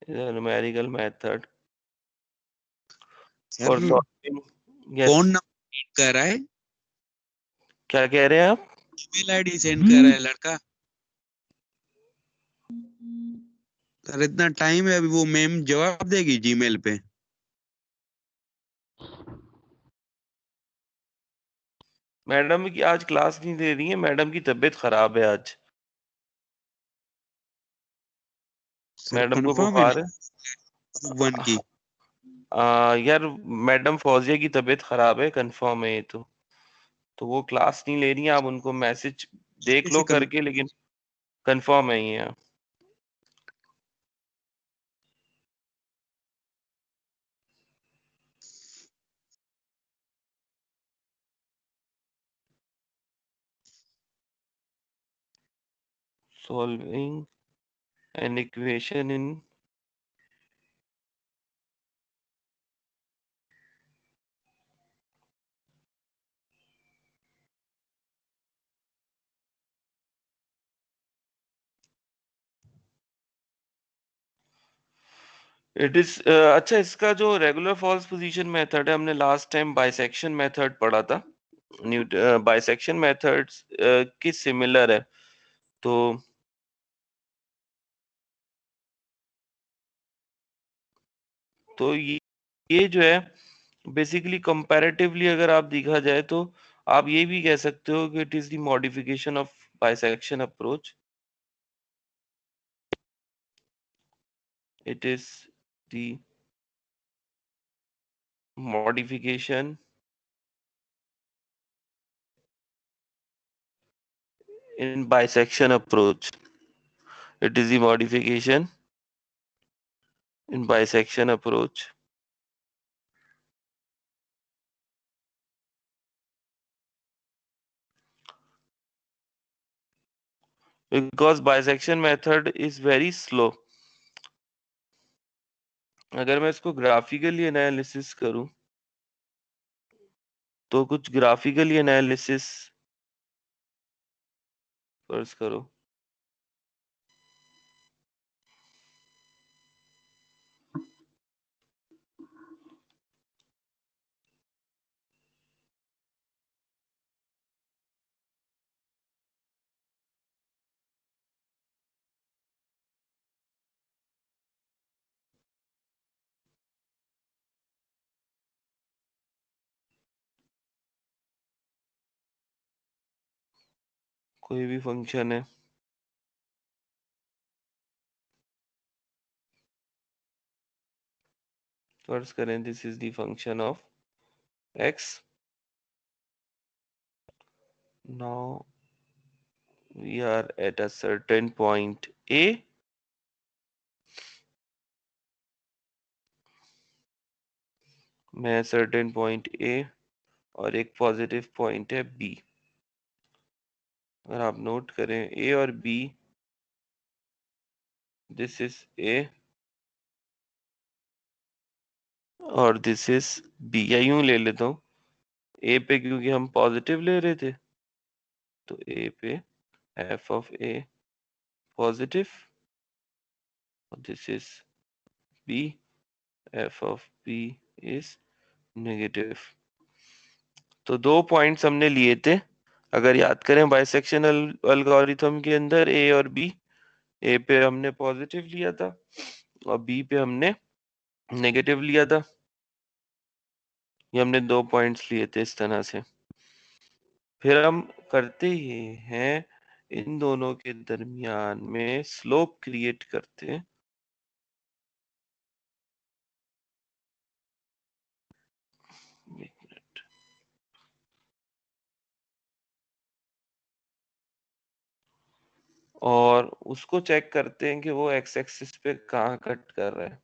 is a numerical method sir for solving. Yes. कौन number कर रहा है? क्या कह रहे हैं आप? ईमेल आईडी सेंड कर रहा है लड़का। सर इतना टाइम है, अभी वो मैम जवाब देगी जीमेल पे। मैडम की आज क्लास नहीं दे रही है, मैडम की तबीयत खराब है आज। सर मैडम को कंफर्म है बुखार है। वन की? यार मैडम फौजिया की तबीयत खराब है, कंफर्म है ये तो वो क्लास नहीं ले रही हैं। आप उनको मैसेज देख लो कैसे कन करके, लेकिन कंफर्म है ये। Solving an equation in it is अच्छा, इसका जो रेगुलर फॉल्स पोजीशन मेथड है, हमने लास्ट टाइम बाइसेक्शन मेथड पढ़ा था। बाइसेक्शन मेथड्स की सिमिलर है। तो ये जो है बेसिकली कंपैरेटिवली अगर आप देखा जाए तो आप ये भी कह सकते हो कि it is the modification of bisection approach. It is the modification in bisection approach. It is the modification in bisection approach. Because bisection method is very slow. अगर मैं इसको ग्राफिकली एनालिसिस करूं तो कुछ ग्राफिकली एनालिसिस फर्ज करो। कोई भी फंक्शन है, फर्ज करें this is the function of x। Now we are at a certain point a। मैं सर्टेन पॉइंट a और एक पॉजिटिव पॉइंट है b। अगर आप नोट करें a और b, दिस इज a और दिस इज b, या यूं ले लेता हूँ a पे, क्योंकि हम पॉजिटिव ले रहे थे तो a पे f ऑफ a पॉजिटिव और this is b, f of b is negative. तो दो पॉइंट्स हमने लिए थे, अगर याद करें बाइसेक्शनल एल्गोरिथम के अंदर a और b। a पे हमने पॉजिटिव लिया था और b पे हमने नेगेटिव लिया था। ये हमने दो पॉइंट्स लिए थे इस तरह से। फिर हम करते ये हैं, इन दोनों के दरमियान में स्लोप क्रिएट करते हैं। एक मिनट। और उसको चेक करते हैं कि वो एक्स एक्सिस पे कहाँ कट कर रहा है।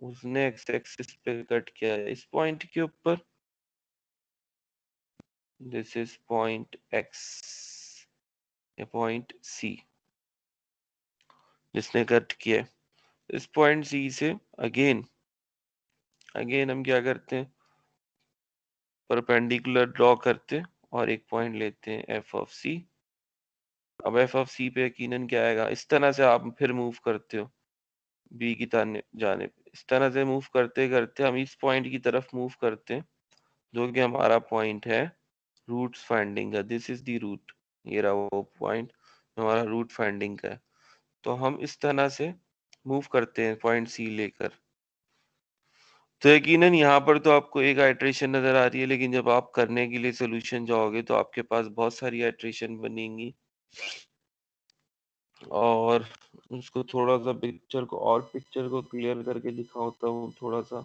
उसने एक्स एक्सिस पे कट किया है इस पॉइंट के ऊपर। दिस इज पॉइंट एक्स या पॉइंट सी जिसने कट किया है। इस पॉइंट सी से अगेन हम क्या करते हैं, परपेंडिकुलर ड्रॉ करते हैं और एक पॉइंट लेते हैं एफ ऑफ सी। अब एफ ऑफ सी पे यकीनन क्या आएगा, इस तरह से आप फिर मूव करते हो बी की जाने इस तरह से मूव करते करते हम इस पॉइंट की तरफ मूव करते हैं, जो कि हमारा पॉइंट है रूट्स फाइंडिंग का। दिस इज द रूट, ये रहा वो पॉइंट हमारा रूट फाइंडिंग का है। तो हम इस तरह से मूव करते हैं पॉइंट सी लेकर। तो यकीनन यहाँ पर तो आपको एक आइट्रेशन नजर आ रही है, लेकिन जब आप करने के लिए सोल्यूशन जाओगे तो आपके पास बहुत सारी आइट्रेशन बनेंगी। और उसको थोड़ा सा पिक्चर को क्लियर करके दिखाता हूँ थोड़ा सा,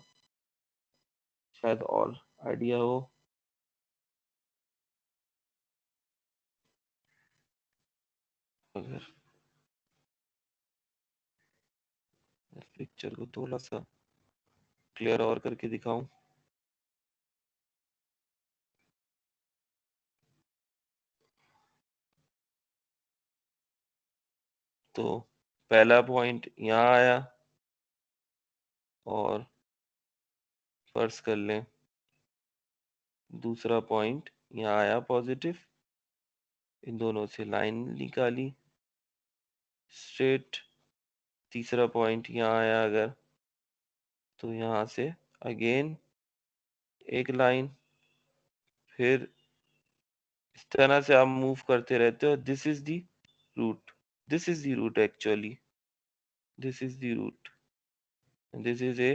शायद और आइडिया हो। अगर पिक्चर को थोड़ा सा क्लियर और करके दिखाऊं, तो पहला पॉइंट यहाँ आया, और फर्ज कर लें दूसरा पॉइंट यहाँ आया पॉजिटिव, इन दोनों से लाइन निकाली स्ट्रेट। तीसरा पॉइंट यहाँ आया अगर, तो यहाँ से अगेन एक लाइन, फिर इस तरह से आप मूव करते रहते हो। This is the root, this is the root actually, this is the root, this is A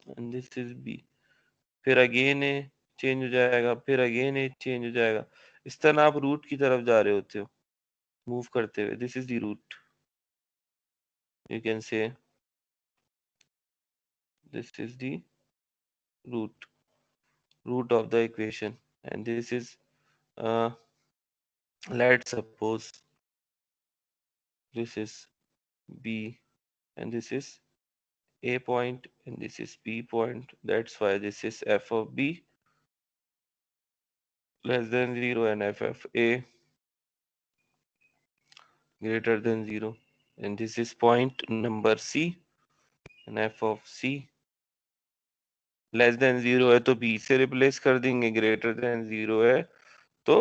and this is B. फिर अगेन ए चेंज हो जाएगा, फिर अगेन ए चेंज हो जाएगा। इस तरह आप रूट की तरफ जा रहे होते हो मूव करते हुए। This is the root, you can say this is the root, root of the equation, and this is uh, let's suppose this is b and this is a point and this is b point. That's why this is f of b less than 0 and f of a greater than 0, and this is point number c, and f of c less than 0 है तो b से replace कर देंगे, greater than 0 है तो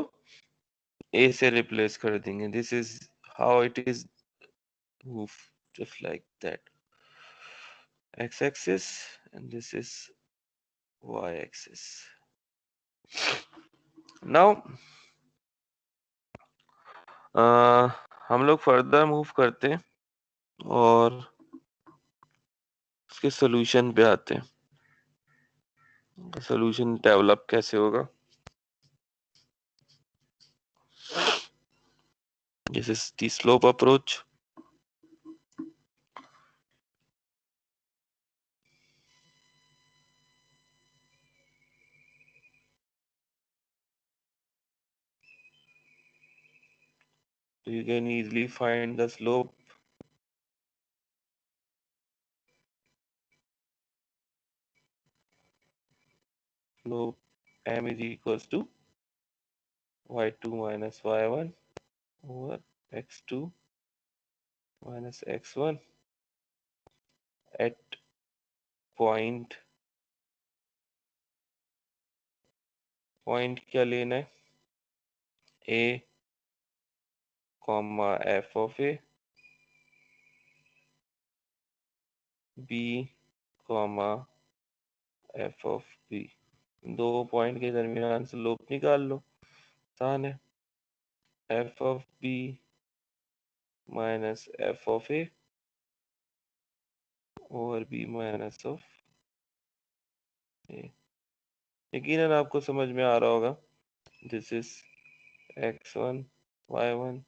a से replace कर देंगे। This is how it is move, just like that, x-axis, and this is y-axis. Now हम लोग फर्दर मूव करते हैं और उसके सोल्यूशन पे आते हैं। सोल्यूशन डेवलप कैसे होगा? This is the slope approach. So you can easily find the slope. Slope m is equals to y2 minus y1 over x2 minus x1 at point क्या लेना है? a comma f of a, b comma f of b। दो point के दरमियान slope निकाल लो, आसान है। f of b minus f of a over b minus of a। यकीनन आपको समझ में आ रहा होगा। This is x1 y1,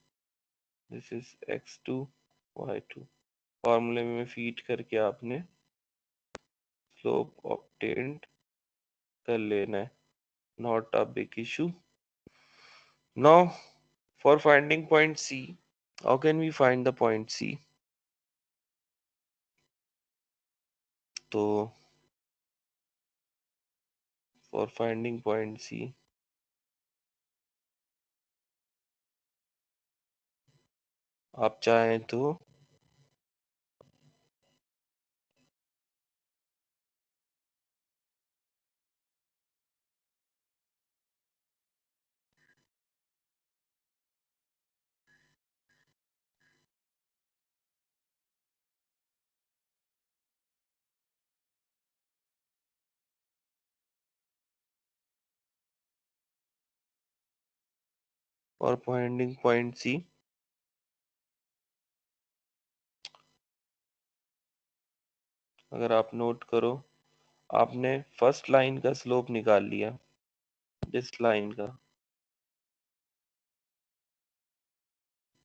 this is x2 y2। फॉर्मूले में फीड करके आपने स्लोप ऑब्टेन्ड कर लेना है, not a big issue. Now for finding point C, how can we find the point C? तो फॉर फाइंडिंग पॉइंट C आप चाहें तो और पॉइंटिंग पॉइंट सी। अगर आप नोट करो, आपने फर्स्ट लाइन का स्लोप निकाल लिया, इस लाइन का,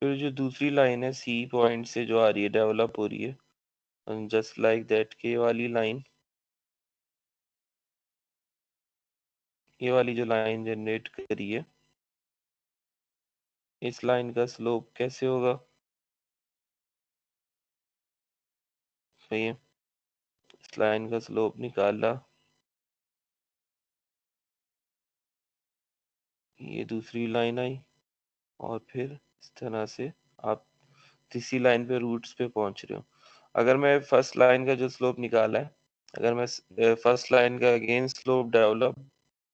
फिर जो दूसरी लाइन है सी पॉइंट से जो आ रही है, डेवलप हो रही है, जस्ट लाइक दैट, के वाली लाइन, ये वाली जो लाइन जनरेट करी है, इस लाइन का स्लोप कैसे होगा? सही है, इस लाइन का स्लोप निकाला, ये दूसरी लाइन आई, और फिर इस तरह से आप तीसरी लाइन पे रूट्स पे पहुंच रहे हो। अगर मैं फर्स्ट लाइन का जो स्लोप निकाला है, अगर मैं फर्स्ट लाइन का अगेन स्लोप डेवलप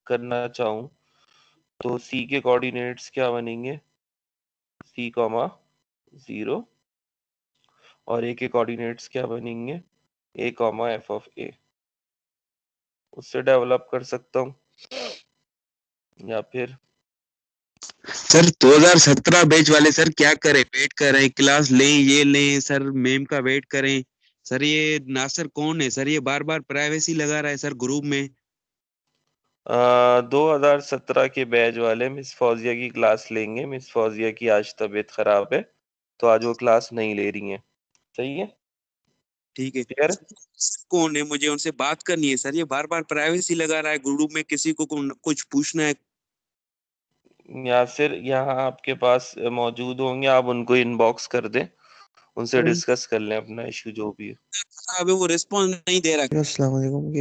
करना चाहूँ, तो सी के कोऑर्डिनेट्स क्या बनेंगे? सी कॉमा 0, और ए के कोऑर्डिनेट्स क्या बनेंगे? ए कॉमा एफ ऑफ ए। उससे डेवलप कर सकता हूँ, या फिर सर 2017 बैच वाले सर क्या करें, वेट कर रहे हैं, क्लास लें ये लें सर, मैम का वेट करें सर। ये नासर कौन है सर, ये बार बार प्राइवेसी लगा रहा है सर ग्रुप में। 2017 के बैच वाले मिस फौजिया की क्लास लेंगे। मिस फौजिया की आज तबीयत खराब है, तो आज वो क्लास नहीं ले रही हैं। सही है, ठीक है। क्लियर? कौन है, मुझे उनसे बात करनी है सर, ये बार बार प्राइवेसी लगा रहा है ग्रुप में, किसी को कुछ पूछना है। या फिर यहाँ आपके पास मौजूद होंगे, आप उनको इनबॉक्स कर दें, उनसे डिस्कस कर लें अपना इशू जो भी है। अभी वो रिस्पॉन्स नहीं दे रहा। अस्सलाम वालेकुम।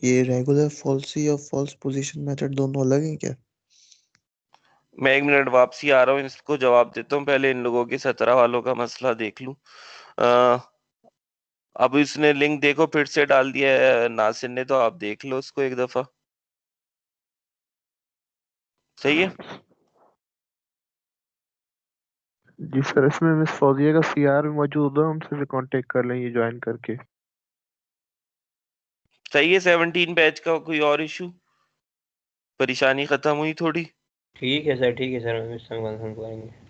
ये रेगुलर फॉल्सी और फॉल्स पोजीशन मेथड दोनों अलग हैं क्या? मैं 1 मिनट वापसी आ रहा हूँ, इसको जवाब देता हूँ, पहले इन लोगों के 17 वालों का मसला देख लूं। अब इसने लिंक देखो फिर से डाल दिया है नासिर ने, तो आप देख लो उसको एक दफा। सही है, जी सर, इसमें मिस फौजिया का सीआर भी मौजूद है, हमसे भी कांटेक्ट कर लें ये ज्वाइन करके। सही है। 17 बैच का कोई और इशू, परेशानी खत्म हुई थोड़ी? ठीक है सर, ठीक है सर, हम इस समय कंफर्म करेंगे।